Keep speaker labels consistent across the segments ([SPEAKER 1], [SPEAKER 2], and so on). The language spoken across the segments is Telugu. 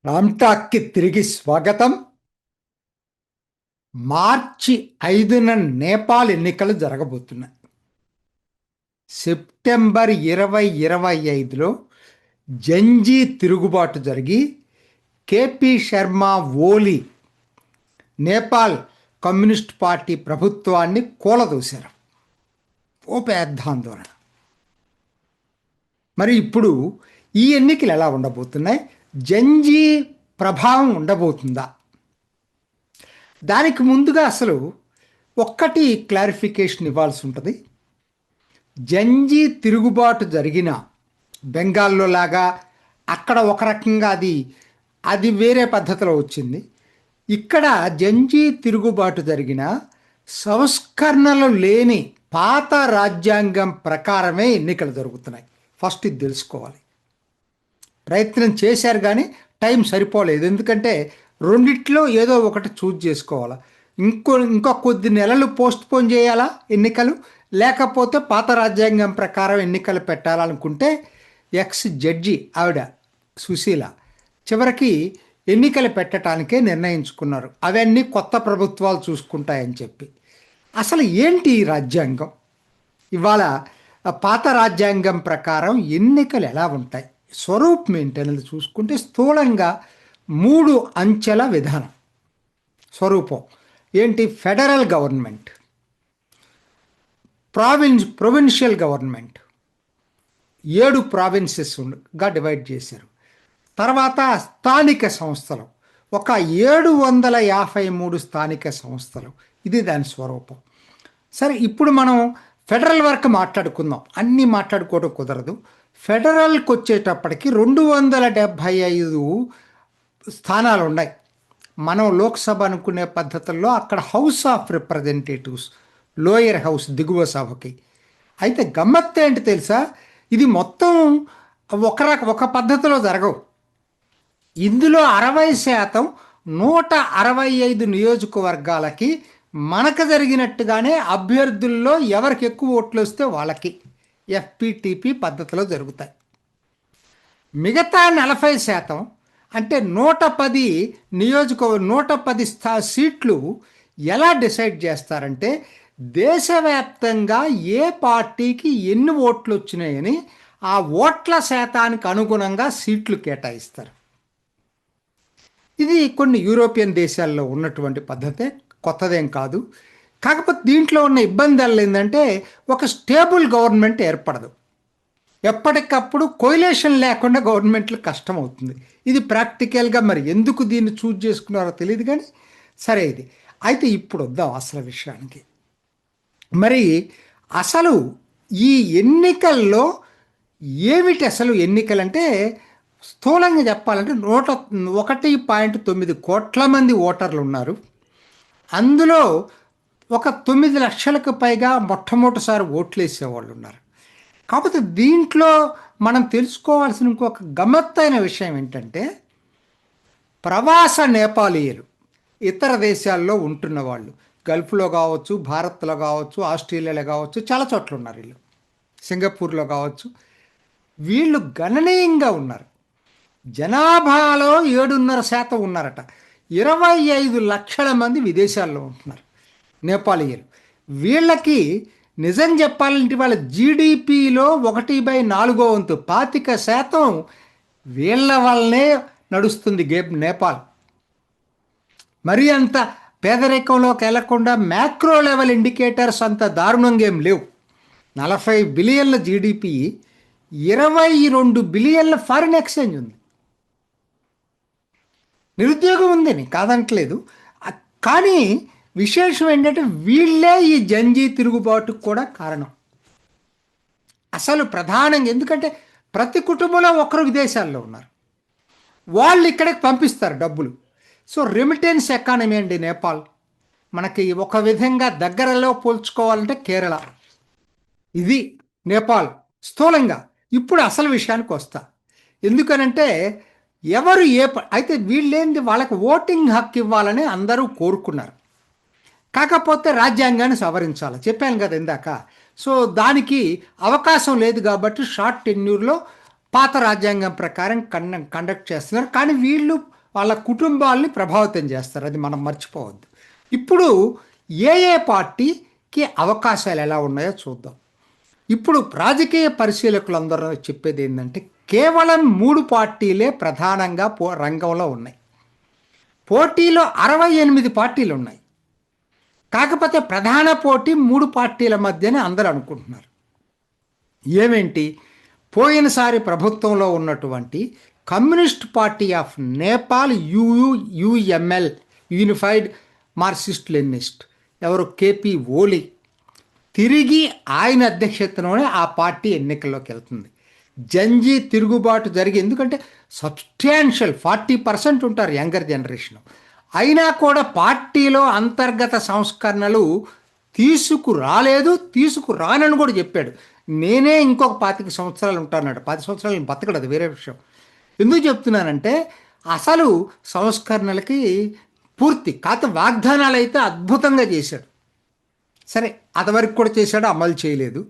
[SPEAKER 1] రామ్టాక్కి తిరిగి స్వాగతం. మార్చి 5న నేపాల్ ఎన్నికలు జరగబోతున్నాయి. సెప్టెంబర్ 2025లో జంజీ తిరుగుబాటు జరిగి కేపీ శర్మ ఓలీ నేపాల్ కమ్యూనిస్ట్ పార్టీ ప్రభుత్వాన్ని కూలదోశారు. ఓ పెద్ద ఆందోళన. మరి ఇప్పుడు ఈ ఎన్నికలు ఎలా ఉండబోతున్నాయి? జంజీ ప్రభావం ఉండబోతుందా? దానికి ముందుగా అసలు ఒక్కటి క్లారిఫికేషన్ ఇవ్వాల్సి ఉంటుంది. జంజీ తిరుగుబాటు జరిగిన బెంగాల్లో లాగా అక్కడ ఒక రకంగా అది వేరే పద్ధతిలో వచ్చింది. ఇక్కడ జంజీ తిరుగుబాటు జరిగిన సంస్కరణలు లేని పాత రాజ్యాంగం ప్రకారమే ఎన్నికలు జరుగుతున్నాయి. ఫస్ట్ ఇది తెలుసుకోవాలి. ప్రయత్నం చేశారు కానీ టైం సరిపోలేదు. ఎందుకంటే రెండిట్లో ఏదో ఒకటి చూజ్ చేసుకోవాలా. ఇంకో కొద్ది నెలలు పోస్ట్పోన్ చేయాలా ఎన్నికలు, లేకపోతే పాత రాజ్యాంగం ప్రకారం ఎన్నికలు పెట్టాలనుకుంటే ఎక్స్ జడ్జి ఆవిడ సుశీల చివరికి ఎన్నికలు పెట్టడానికే నిర్ణయించుకున్నారు. అవన్నీ కొత్త ప్రభుత్వాలు చూసుకుంటాయని చెప్పి. అసలు ఏంటి ఈ రాజ్యాంగం? ఇవాళ పాత రాజ్యాంగం ప్రకారం ఎన్నికలు ఎలా ఉంటాయి, స్వరూపం ఏంటి అనేది చూసుకుంటే స్థూలంగా 3 అంచెల విధానం. స్వరూపం ఏంటి? ఫెడరల్ గవర్నమెంట్, ప్రొవిన్షియల్ గవర్నమెంట్, 7 ప్రావిన్సెస్గా డివైడ్ చేశారు. తర్వాత స్థానిక సంస్థలు, ఒక 753 స్థానిక సంస్థలు. ఇది దాని స్వరూపం. సరే, ఇప్పుడు మనం ఫెడరల్ వరకు మాట్లాడుకుందాం. అన్నీ మాట్లాడుకోవడం కుదరదు. ఫెడరల్కి వచ్చేటప్పటికి 275 స్థానాలు ఉన్నాయి. మనం లోక్సభ అనుకునే పద్ధతుల్లో అక్కడ house of representatives, lower house, దిగువ సభకి. అయితే గమ్మత్తు ఏంటి తెలుసా? ఇది మొత్తం ఒక పద్ధతిలో జరగవు. ఇందులో 60% 165 నియోజకవర్గాలకి మనకు జరిగినట్టుగానే అభ్యర్థుల్లో ఎవరికి ఎక్కువ ఓట్లు వస్తే వాళ్ళకి ఎఫ్పిటిపి పద్ధతిలో జరుగుతాయి. మిగతా 40% అంటే 110 సీట్లు ఎలా డిసైడ్ చేస్తారంటే దేశవ్యాప్తంగా ఏ పార్టీకి ఎన్ని ఓట్లు వచ్చినాయని ఆ ఓట్ల శాతానికి అనుగుణంగా సీట్లు కేటాయిస్తారు. ఇది కొన్ని యూరోపియన్ దేశాల్లో ఉన్నటువంటి పద్ధతే, కొత్తదేం కాదు. కాకపోతే దీంట్లో ఉన్న ఇబ్బందులు ఏంటంటే ఒక స్టేబుల్ గవర్నమెంట్ ఏర్పడదు. ఎప్పటికప్పుడు కోయిలేషన్ లేకుండా గవర్నమెంట్లు కష్టం అవుతుంది. ఇది ప్రాక్టికల్గా మరి ఎందుకు దీన్ని చూజ్ చేసుకున్నారో తెలియదు కానీ సరే. ఇది అయితే ఇప్పుడు వద్దాం అసలు విషయానికి. మరి అసలు ఈ ఎన్నికల్లో ఏమిటి అసలు ఎన్నికలంటే స్థూలంగా చెప్పాలంటే 1.9 కోట్ల మంది ఓటర్లు ఉన్నారు. అందులో ఒక 9 లక్షలకు పైగా మొట్టమొదటిసారి ఓట్లు వేసేవాళ్ళు ఉన్నారు. కాకపోతే దీంట్లో మనం తెలుసుకోవాల్సిన ఇంకొక గమ్మత్తైన విషయం ఏంటంటే ప్రవాస నేపాలీయులు, ఇతర దేశాల్లో ఉంటున్న వాళ్ళు, గల్ఫ్లో కావచ్చు, భారత్లో కావచ్చు, ఆస్ట్రేలియాలో కావచ్చు, చాలా చోట్ల ఉన్నారు. వీళ్ళు సింగపూర్లో కావచ్చు. వీళ్ళు గణనీయంగా ఉన్నారు. జనాభాలో 7.5% ఉన్నారట. 25 లక్షల మంది విదేశాల్లో ఉంటున్నారు నేపాలీయులు. వీళ్ళకి నిజం చెప్పాలంటే వాళ్ళ జీడిపిలో 1/4 వంతు, 25% వీళ్ళ వల్లనే నడుస్తుంది నేపాల్. మరి అంత పేదరికంలోకి వెళ్లకుండా మ్యాక్రో లెవెల్ ఇండికేటర్స్ అంత దారుణంగా ఏం లేవు. 40 బిలియన్ల జీడిపి, 22 బిలియన్ల ఫారిన్ ఎక్స్చేంజ్ ఉంది. నిరుద్యోగం ఉందని కాదంటలేదు. కానీ విశేషం ఏంటంటే వీళ్ళే ఈ జంజీ తిరుగుబాటుకు కూడా కారణం అసలు ప్రధానంగా. ఎందుకంటే ప్రతి కుటుంబంలో ఒకరు విదేశాల్లో ఉన్నారు, వాళ్ళు ఇక్కడికి పంపిస్తారు డబ్బులు. సో రెమిటెన్స్ ఎకానమీ అండి నేపాల్. మనకి ఒక విధంగా దగ్గరలో పోల్చుకోవాలంటే కేరళ. ఇది నేపాల్ స్థూలంగా. ఇప్పుడు అసలు విషయానికి వస్తా. ఎందుకనంటే ఎవరు అయితే వీళ్ళేంది, వాళ్ళకి ఓటింగ్ హక్కు ఇవ్వాలని అందరూ కోరుకున్నారు. కాకపోతే రాజ్యాంగాన్ని సవరించాలి, చెప్పాను కదా ఇందాక. సో దానికి అవకాశం లేదు కాబట్టి షార్ట్ టెన్యూర్లో పాత రాజ్యాంగం ప్రకారం కండక్ట్ చేస్తున్నారు. కానీ వీళ్ళు వాళ్ళ కుటుంబాలని ప్రభావితం చేస్తారు. అది మనం మర్చిపోవద్దు. ఇప్పుడు ఏ ఏ పార్టీకి అవకాశాలు ఎలా ఉన్నాయో చూద్దాం. ఇప్పుడు రాజకీయ పరిశీలకులందరూ చెప్పేది ఏంటంటే కేవలం 3 పార్టీలే ప్రధానంగా రంగంలో ఉన్నాయి. పోటీలో 68 పార్టీలు ఉన్నాయి. కాకపోతే ప్రధాన పోటీ 3 పార్టీల మధ్యనే అందరూ అనుకుంటున్నారు. ఏమేంటి? పోయినసారి ప్రభుత్వంలో ఉన్నటువంటి communist party of Nepal UML, unified Marxist Leninist, ఎవరు కేపీ ఓలీ, తిరిగి ఆయన అధ్యక్షతలోనే ఆ పార్టీ ఎన్నికల్లోకి వెళ్తుంది. జంజీ తిరుగుబాటు జరిగి, ఎందుకంటే సబ్స్టాన్షియల్ 40% ఉంటారు యంగర్ జనరేషన్, అయినా కూడా పార్టీలో అంతర్గత సంస్కరణలు తీసుకురానని కూడా చెప్పాడు. నేనే ఇంకొక 25 సంవత్సరాలు ఉంటానన్నాడు. 10 సంవత్సరాలు బతకడు, అది వేరే విషయం. ఎందుకు చెప్తున్నానంటే అసలు సంస్కరణలకి పూర్తి కాకపోతే వాగ్దానాలు అయితే అద్భుతంగా చేశాడు. సరే, అంతవరకు కూడా చేశాడు, అమలు చేయలేదు.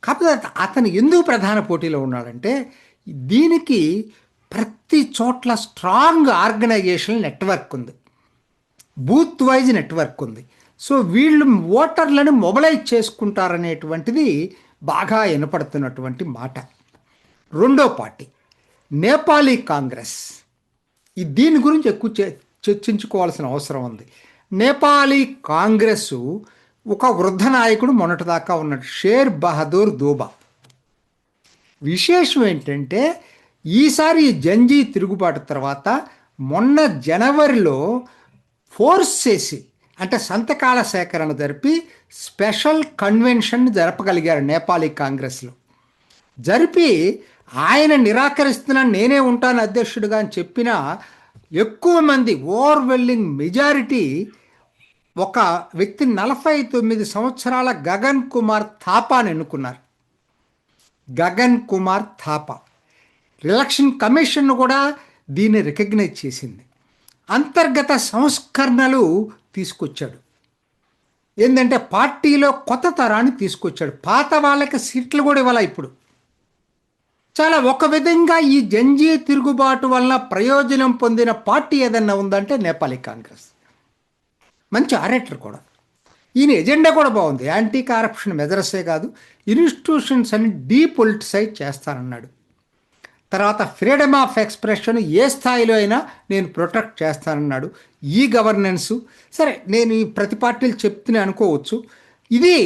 [SPEAKER 1] కాకపోతే అతను ఎందుకు ప్రధాన పోటీలో ఉన్నాడంటే దీనికి ప్రతి చోట్ల స్ట్రాంగ్ ఆర్గనైజేషన్ నెట్వర్క్ ఉంది, బూత్ వైజ్ నెట్వర్క్ ఉంది. సో వీళ్ళు ఓటర్లను మొబలైజ్ చేసుకుంటారనేటువంటిది బాగా వినపడుతున్నటువంటి మాట. రెండో పార్టీ నేపాలీ కాంగ్రెస్. దీని గురించి ఎక్కువ చర్చించుకోవాల్సిన అవసరం ఉంది. నేపాలీ కాంగ్రెస్ ఒక వృద్ధ నాయకుడు మొన్నటిదాకా ఉన్నాడు, షేర్ బహదూర్ దోబా. విశేషం ఏంటంటే ఈసారి జంజీ తిరుగుబాటు తర్వాత మొన్న జనవరిలో ఫోర్స్ చేసి, అంటే సంతకాల సేకరణ జరిపి స్పెషల్ కన్వెన్షన్ జరపగలిగారు నేపాలీ కాంగ్రెస్లో. జరిపి ఆయన నిరాకరిస్తున్నాను, నేనే ఉంటాను అధ్యక్షుడిగా అని చెప్పిన ఎక్కువ మంది, ఓవర్వెల్లింగ్ మెజారిటీ ఒక వ్యక్తి 49 సంవత్సరాల గగన్ కుమార్ థాపాని ఎన్నుకున్నారు. గగన్ కుమార్ థాపా. ఎలక్షన్ కమిషన్ కూడా దీన్ని రికగ్నైజ్ చేసింది. అంతర్గత సంస్కరణలు తీసుకొచ్చాడు. ఏంటంటే పార్టీలో కొత్త తరాన్ని తీసుకొచ్చాడు. పాత వాళ్ళకి సీట్లు కూడా ఇవ్వాలి. ఇప్పుడు చాలా ఒక విధంగా ఈ జంజీ తిరుగుబాటు వలన ప్రయోజనం పొందిన పార్టీ ఏదన్నా ఉందంటే నేపాలీ కాంగ్రెస్. మంచి ఆరేటర్ కూడా. ఈయన ఎజెండా కూడా బాగుంది. యాంటీ కరప్షన్ మెజర్సే కాదు, ఇన్స్టిట్యూషన్స్ అని డీపొలిటిసైజ్ చేస్తానన్నాడు. తర్వాత ఫ్రీడమ్ ఆఫ్ ఎక్స్ప్రెషన్ ఏ స్థాయిలో అయినా నేను ప్రొటెక్ట్ చేస్తానన్నాడు. ఈ గవర్నెన్సు, సరే నేను ఈ ప్రతి పార్టీలు చెప్తూనే అనుకోవచ్చు. ఇది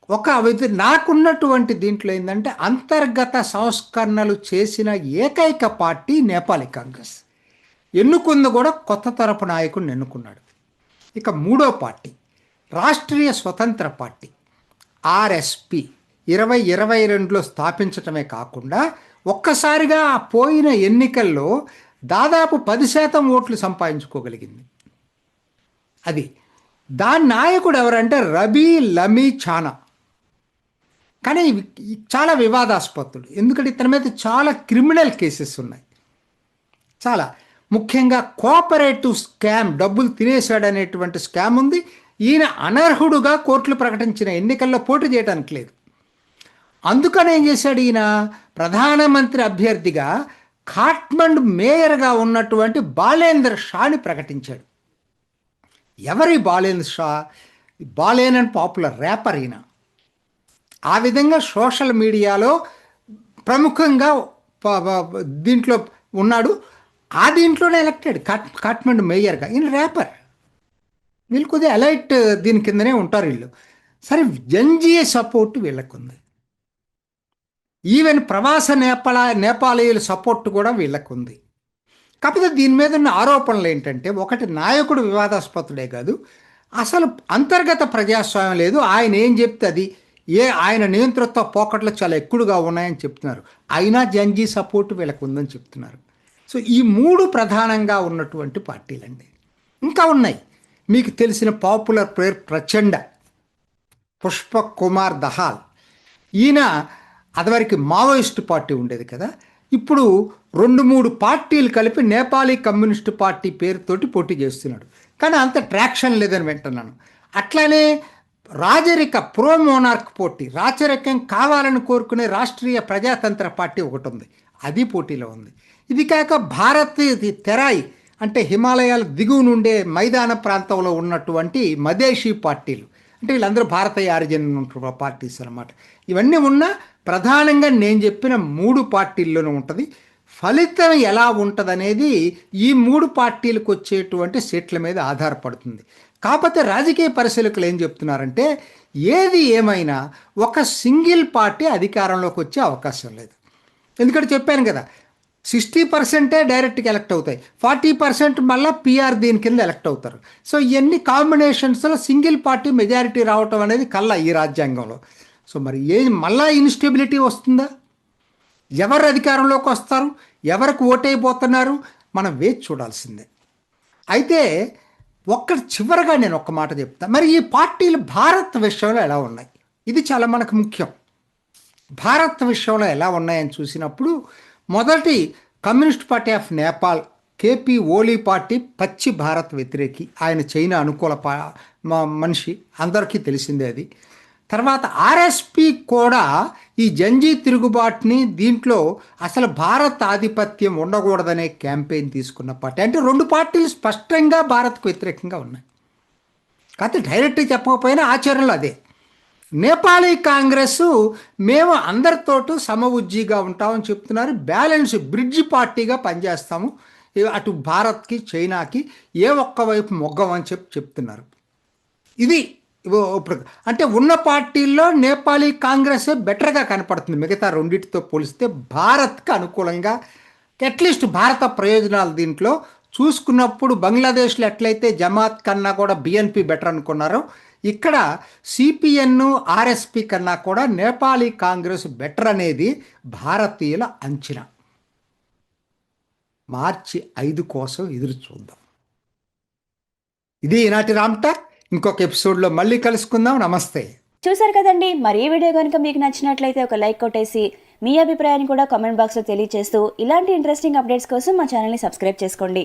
[SPEAKER 1] ఒక నాకున్నటువంటి దీంట్లో ఏంటంటే అంతర్గత సంస్కరణలు చేసిన ఏకైక పార్టీ నేపాలీ కాంగ్రెస్. ఎన్నుకుంది కూడా కొత్త తరపు నాయకుడిని ఎన్నుకున్నాడు. ఇక మూడో పార్టీ రాష్ట్రీయ స్వతంత్ర పార్టీ ఆర్ఎస్పి 2022లో స్థాపించటమే కాకుండా ఒక్కసారిగా పోయిన ఎన్నికల్లో దాదాపు 10% ఓట్లు సంపాదించుకోగలిగింది. అది దాని నాయకుడు ఎవరంటే రబీ లమీ చానా. కానీ చాలా వివాదాస్పదుడు, ఎందుకంటే ఇతని మీద చాలా క్రిమినల్ కేసెస్ ఉన్నాయి. చాలా ముఖ్యంగా కోఆపరేటివ్ స్కామ్, డబ్బులు తినేశాడనేటువంటి స్కామ్ ఉంది. ఈయన అనర్హుడుగా కోర్టులు ప్రకటించిన ఎన్నికల్లో పోటీ చేయడానికి లేదు. అందుకని ఏం చేశాడు ఈయన? ప్రధానమంత్రి అభ్యర్థిగా ఖాట్మండ్ మేయర్గా ఉన్నటువంటి బాలేంద్ర షాని ప్రకటించాడు. ఎవరి Balendra Shah? Balen and popular rapper ఈయన. ఆ విధంగా సోషల్ మీడియాలో ప్రముఖంగా దీంట్లో ఉన్నాడు. ఆ దీంట్లోనే ఎలక్టెడ్ ఖాట్మండ్ మేయర్గా. ఈయన ర్యాపర్. వీళ్ళు కొద్దిగా ఎలైట్ దీని కిందనే ఉంటారు వీళ్ళు. సరే, జంజీయ సపోర్ట్ వీళ్ళకుంది. ఈవెన్ ప్రవాస నేపాలీయుల సపోర్ట్ కూడా వీళ్ళకుంది. కాకపోతే దీని మీద ఉన్న ఆరోపణలు ఏంటంటే, ఒకటి నాయకుడు వివాదాస్పదుడే కాదు, అసలు అంతర్గత ప్రజాస్వామ్యం లేదు. ఆయన ఏం చెప్తే అది, ఆయన నియంతృత్వ పోకట్లు చాలా ఎక్కువగా ఉన్నాయని చెప్తున్నారు. అయినా జంజీ సపోర్ట్ వీళ్ళకు ఉందని చెప్తున్నారు. సో ఈ 3 ప్రధానంగా ఉన్నటువంటి పార్టీలండి. ఇంకా ఉన్నాయి మీకు తెలిసిన పాపులర్ ప్లేయర్ ప్రచండ, పుష్పక్ కుమార్ దహాల్. ఈయన అదివరకు మావోయిస్టు పార్టీ ఉండేది కదా, ఇప్పుడు 2-3 పార్టీలు కలిపి నేపాలీ కమ్యూనిస్టు పార్టీ పేరుతోటి పోటీ చేస్తున్నాడు. కానీ అంత ట్రాక్షన్ లేదని వింటున్నాను. అట్లానే రాజరిక ప్రో మోనార్క్ పోటీ, రాచరికం కావాలని కోరుకునే రాష్ట్రీయ ప్రజాతంత్ర పార్టీ ఒకటి ఉంది, అది పోటీలో ఉంది. ఇది కాక భారత్ తెరాయి అంటే హిమాలయాల దిగువ నుండే మైదాన ప్రాంతంలో ఉన్నటువంటి మదేశీ పార్టీలు, అంటే వీళ్ళందరూ భారతీయ ఆరిజిన్ ఉన్న పార్టీస్ అనమాట. ఇవన్నీ ఉన్న ప్రధానంగా నేను చెప్పిన 3 పార్టీల్లోనూ ఉంటుంది. ఫలితం ఎలా ఉంటుంది అనేది ఈ 3 పార్టీలకు వచ్చేటువంటి సీట్ల మీద ఆధారపడుతుంది. కాకపోతే రాజకీయ పరిశీలకులు ఏం చెప్తున్నారంటే ఏది ఏమైనా ఒక సింగిల్ పార్టీ అధికారంలోకి వచ్చే అవకాశం లేదు. ఎందుకంటే చెప్పాను కదా, 60% డైరెక్ట్గా ఎలక్ట్ అవుతాయి, 40% మళ్ళీ పిఆర్ దీని కింద ఎలక్ట్ అవుతారు. సో ఇవన్నీ కాంబినేషన్స్లో సింగిల్ పార్టీ మెజారిటీ రావటం అనేది కల్లా ఈ రాజ్యాంగంలో. సో మరి మళ్ళా ఇన్స్టెబిలిటీ వస్తుందా? ఎవరు అధికారంలోకి వస్తారు, ఎవరికి ఓటైపోతున్నారు, మనం వేచి చూడాల్సిందే. అయితే చివరగా నేను ఒక్క మాట చెప్తాను. మరి ఈ పార్టీలు భారత్ విషయంలో ఎలా ఉన్నాయి, ఇది చాలా మనకు ముఖ్యం. భారత్ విషయంలో ఎలా ఉన్నాయని చూసినప్పుడు మొదటి communist party of Nepal K P Oli party పచ్చి భారత్ వ్యతిరేకి, ఆయన చైనా అనుకూల మనిషి, అందరికీ తెలిసిందే అది. తర్వాత ఆర్ఎస్పి కూడా ఈ జంజీ తిరుగుబాటుని, దీంట్లో అసలు భారత్ ఆధిపత్యం ఉండకూడదనే క్యాంపెయిన్ తీసుకున్న పార్టీ. అంటే 2 పార్టీలు స్పష్టంగా భారత్కు వ్యతిరేకంగా ఉన్నాయి. కాకపోతే డైరెక్ట్గా చెప్పకపోయినా ఆచరణలో అదే. నేపాలీ కాంగ్రెస్ మేము అందరితోటూ సమఉజ్జీగా ఉంటామని చెప్తున్నారు. బ్యాలెన్స్ బ్రిడ్జ్ పార్టీగా పనిచేస్తాము, అటు భారత్కి చైనాకి ఏ ఒక్క వైపు మొగ్గమని చెప్తున్నారు. ఇది ఇప్పుడు అంటే ఉన్న పార్టీల్లో నేపాలీ కాంగ్రెస్ బెటర్గా కనపడుతుంది మిగతా రెండింటితో పోలిస్తే. భారత్కి అనుకూలంగా అట్లీస్ట్ భారత ప్రయోజనాలు దీంట్లో చూసుకున్నప్పుడు బంగ్లాదేశ్లో ఎట్లయితే జమాత్ కన్నా కూడా బిఎన్పి బెటర్ అనుకున్నారో, ఇక్కడ సిపిఎన్ ఆర్ఎస్పి కన్నా కూడా నేపాలీ కాంగ్రెస్ బెటర్ అనేది భారతీయుల అంచనా. మార్చి 5 కోసం ఎదురు చూద్దాం. ఇది ఈనాటి రామ్ టాక్. ఇంకొక ఎపిసోడ్లో మళ్ళీ కలుసుకుందాం. నమస్తే.
[SPEAKER 2] చూసారు కదండి, మరి ఈ వీడియో కనుక మీకు నచ్చినట్లయితే ఒక లైక్ కొట్టేసి మీ అభిప్రాయాన్ని కూడా కామెంట్ బాక్స్లో తెలియజేస్తూ ఇలాంటి ఇంట్రెస్టింగ్ అప్డేట్స్ కోసం మా ఛానల్ని సబ్స్క్రైబ్ చేసుకోండి.